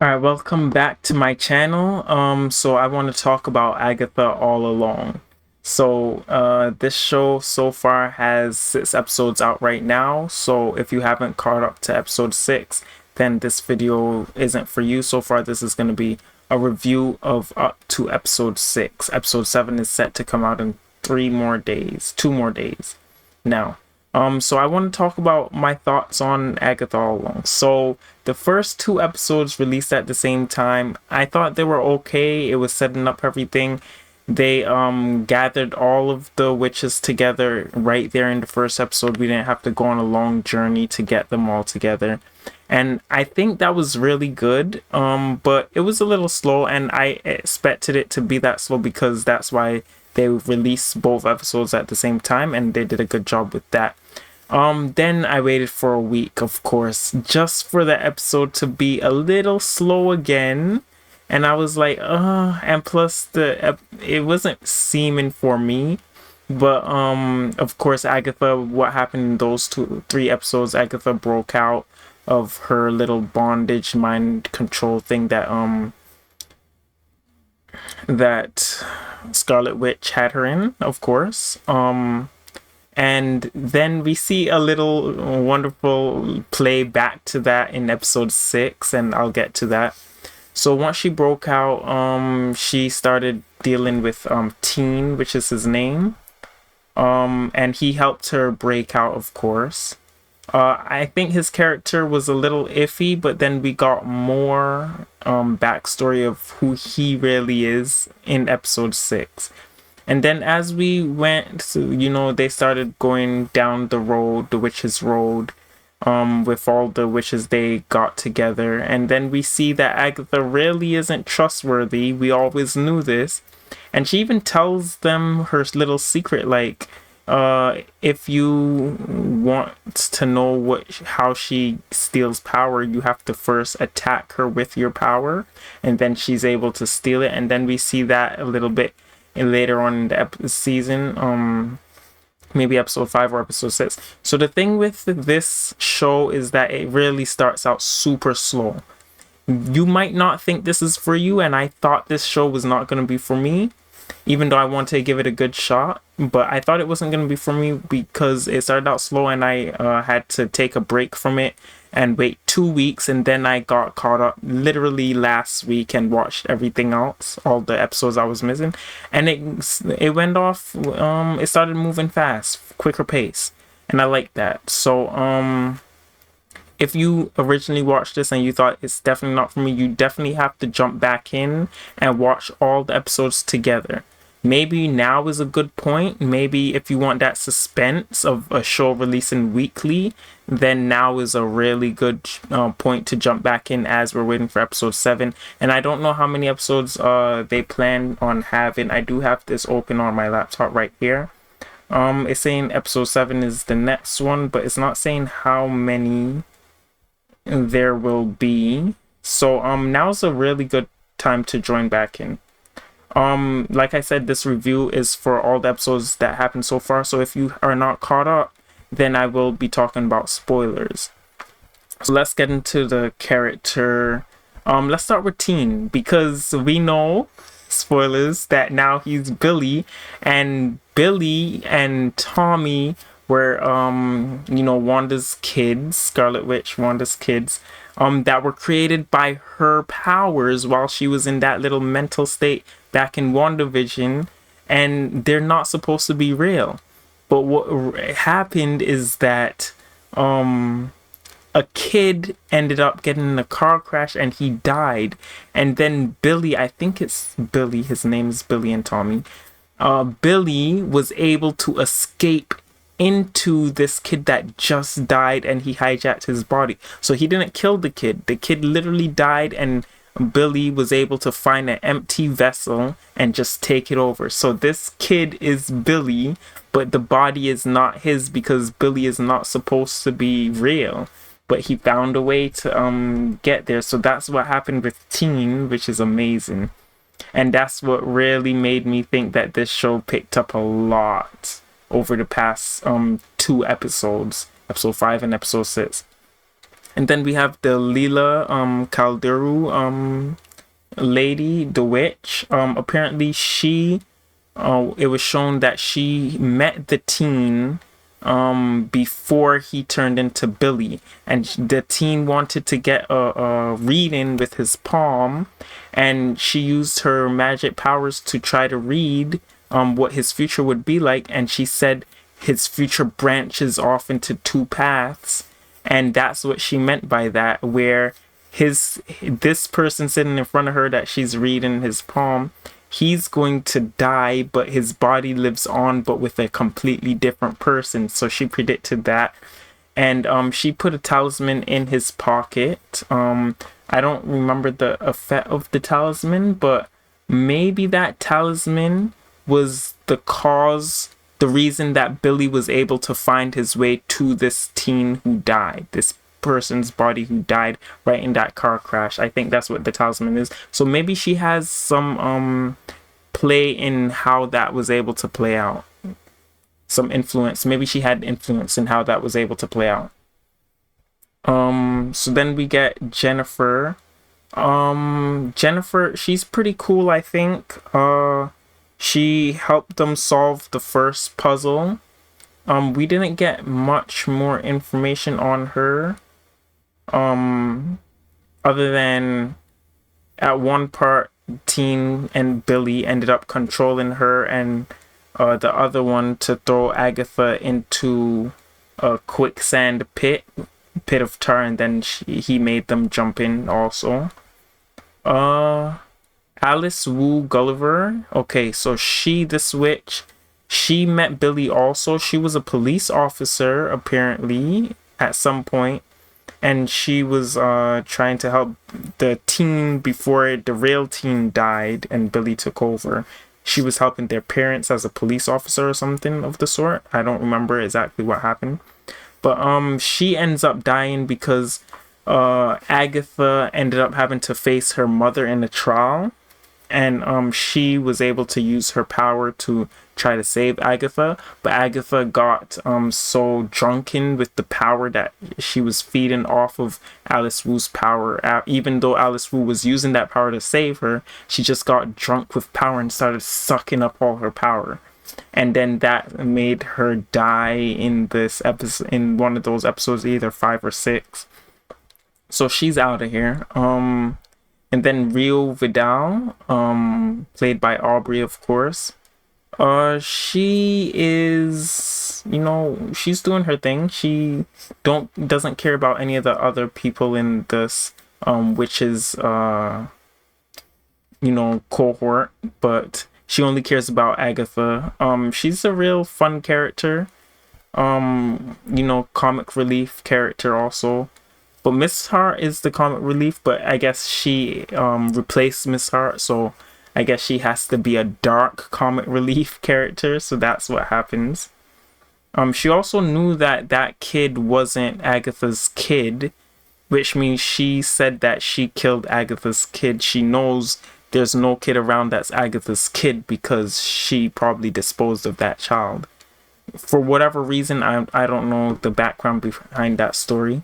All right, welcome back to my channel. So I want to talk about Agatha All Along. This show so far has 6 episodes out right now. So if you haven't caught up to episode 6, then this video isn't for you. So far, this is going to be a review of up to episode 6. Episode 7 is set to come out in 3 more days, 2 more days now. So I want to talk about my thoughts on Agatha All Along. So the first 2 episodes released at the same time. I thought they were okay. It was setting up everything. They gathered all of the witches together right there in the first episode. We didn't have to go on a long journey to get them all together. And I think that was really good. But it was a little slow, and I expected it to be that slow because that's why they released both episodes at the same time, and they did a good job with that. Then I waited for a week, of course, just for the episode to be a little slow again. And I was like, and plus it wasn't seeming for me. But of course, Agatha, what happened in those 3 episodes, Agatha broke out of her little bondage mind control thing that Scarlet Witch had her in, of course. And then we see a little wonderful play back to that in episode 6, and I'll get to that. So once she broke out, she started dealing with Teen, which is his name. And he helped her break out, of course. I think his character was a little iffy, but then we got more backstory of who he really is in episode 6. And then as we went, they started going down the road, the witches' road, with all the witches they got together. And then we see that Agatha really isn't trustworthy. We always knew this. And she even tells them her little secret, like, if you want to know how she steals power, you have to first attack her with your power, and then she's able to steal it. And then we see that a little bit later on in the season, maybe episode 5 or episode 6. So the thing with this show is that it really starts out super slow. You might not think this is for you, and I thought this show was not going to be for me, even though I wanted to give it a good shot. But I thought it wasn't going to be for me because it started out slow, and I had to take a break from it and wait 2 weeks, and then I got caught up literally last week and watched everything else, all the episodes I was missing, and it went off. It started moving fast, quicker pace, and I like that. So if you originally watched this and you thought it's definitely not for me, you definitely have to jump back in and watch all the episodes together. Maybe now is a good point. Maybe if you want that suspense of a show releasing weekly, then now is a really good point to jump back in as we're waiting for episode 7. And I don't know how many episodes they plan on having. I do have this open on my laptop right here. It's saying episode 7 is the next one, but it's not saying how many there will be. So now's a really good time to join back in. Like I said, this review is for all the episodes that happened so far. So if you are not caught up, then I will be talking about spoilers. So let's get into the character. Let's start with Teen, because we know, spoilers, that now he's Billy, and Billy and Tommy were Wanda's kids, Scarlet Witch, Wanda's kids, that were created by her powers while she was in that little mental state back in WandaVision, and they're not supposed to be real. But what happened is that a kid ended up getting in a car crash and he died, and then Billy, I think it's Billy, his name is Billy and Tommy, Billy was able to escape into this kid that just died, and he hijacked his body. So he didn't kill the kid. The kid literally died, and Billy was able to find an empty vessel and just take it over. So this kid is Billy, but the body is not his because Billy is not supposed to be real. But he found a way to get there. So that's what happened with Teen, which is amazing. And that's what really made me think that this show picked up a lot over the past 2 episodes, episode 5 and episode 6. And then we have the Lila Calderu lady, the witch. Apparently she it was shown that she met the teen before he turned into Billy, and the teen wanted to get a reading with his palm, and she used her magic powers to try to read what his future would be like, and she said his future branches off into two paths, and that's what she meant by that, where this person sitting in front of her that she's reading his palm, he's going to die, but his body lives on, but with a completely different person. So she predicted that. And she put a talisman in his pocket. I don't remember the effect of the talisman, but maybe that talisman was the reason that Billy was able to find his way to this teen who died, this person's body who died right in that car crash. I think that's what the talisman is. So maybe she has some play in how that was able to play out. Some influence. Maybe she had influence in how that was able to play out. So then we get Jennifer. Jennifer, she's pretty cool, I think. She helped them solve the first puzzle. We didn't get much more information on her. Other than at one part, Teen and Billy ended up controlling her, and the other one to throw Agatha into a quicksand pit of tar, and then he made them jump in also. Alice Wu Gulliver. Okay, so this witch, she met Billy also. She was a police officer, apparently, at some point. And she was trying to help the teen before the real teen died and Billy took over. She was helping their parents as a police officer or something of the sort. I don't remember exactly what happened. But she ends up dying because Agatha ended up having to face her mother in a trial. And she was able to use her power to try to save Agatha, but Agatha got so drunken with the power that she was feeding off of Alice Wu's power. Even though Alice Wu was using that power to save her, she just got drunk with power and started sucking up all her power. And then that made her die in this episode, in one of those episodes, either 5 or 6. So she's out of here. And then Rio Vidal, played by Aubrey, of course. She is, she's doing her thing. She doesn't care about any of the other people in this, witches, cohort, but she only cares about Agatha. She's a real fun character. Comic relief character also. But Miss Hart is the comic relief, but I guess she replaced Miss Hart, so I guess she has to be a dark comic relief character, so that's what happens. She also knew that kid wasn't Agatha's kid, which means she said that she killed Agatha's kid. She knows there's no kid around that's Agatha's kid because she probably disposed of that child. For whatever reason, I don't know the background behind that story.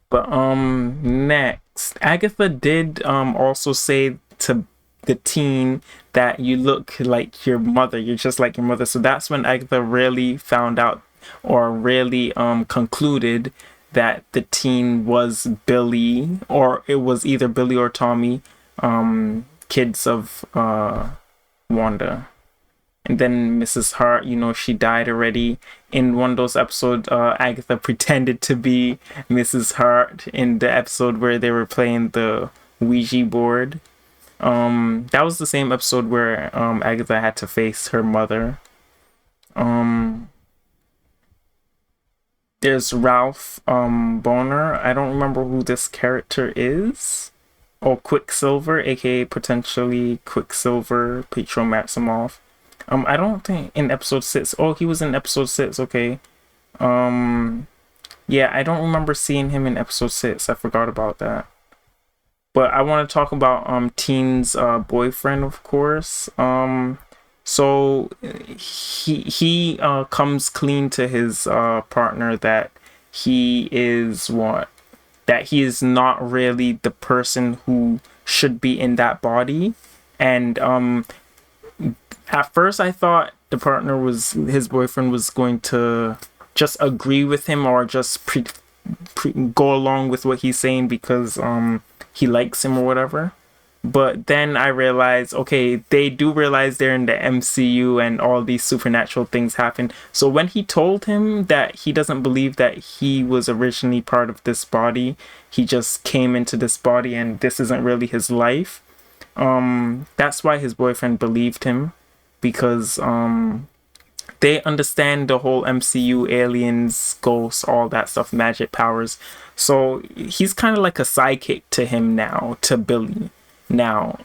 But next, Agatha did also say to the teen that you look like your mother, you're just like your mother. So that's when Agatha really found out, or really concluded that the teen was Billy, or it was either Billy or Tommy, kids of Wanda. And then Mrs. Hart, she died already. In one of those episodes, Agatha pretended to be Mrs. Hart in the episode where they were playing the Ouija board. That was the same episode where Agatha had to face her mother. There's Ralph Boner. I don't remember who this character is. Oh, Quicksilver, aka potentially Quicksilver, Pietro Maximoff. I don't think in episode 6. Oh, he was in episode 6. Okay. Yeah, I don't remember seeing him in episode 6. I forgot about that. But I want to talk about Teen's boyfriend, of course. So he comes clean to his partner that he is what? That he is not really the person who should be in that body. And at first I thought the partner was his boyfriend was going to just agree with him or just go along with what he's saying because he likes him or whatever. But then I realized, okay, they do realize they're in the MCU and all these supernatural things happen. So when he told him that he doesn't believe that he was originally part of this body, he just came into this body and this isn't really his life. That's why his boyfriend believed him, because they understand the whole MCU, aliens, ghosts, all that stuff, magic powers. So he's kind of like a sidekick to him now, to Billy now.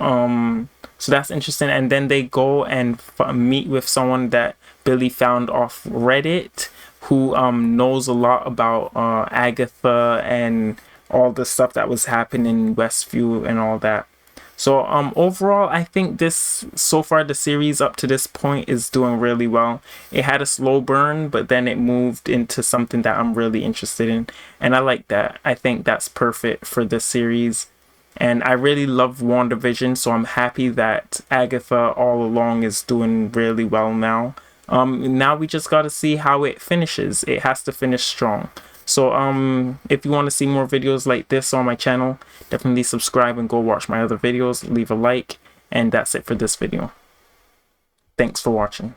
So that's interesting. And then they go and meet with someone that Billy found off Reddit, who knows a lot about Agatha and all the stuff that was happening in Westview and all that. So overall, I think this, so far the series up to this point is doing really well. It had a slow burn, but then it moved into something that I'm really interested in. And I like that. I think that's perfect for this series. And I really love WandaVision, so I'm happy that Agatha all along is doing really well now. Now we just got to see how it finishes. It has to finish strong. So if you want to see more videos like this on my channel, definitely subscribe and go watch my other videos. Leave a like, and that's it for this video. Thanks for watching.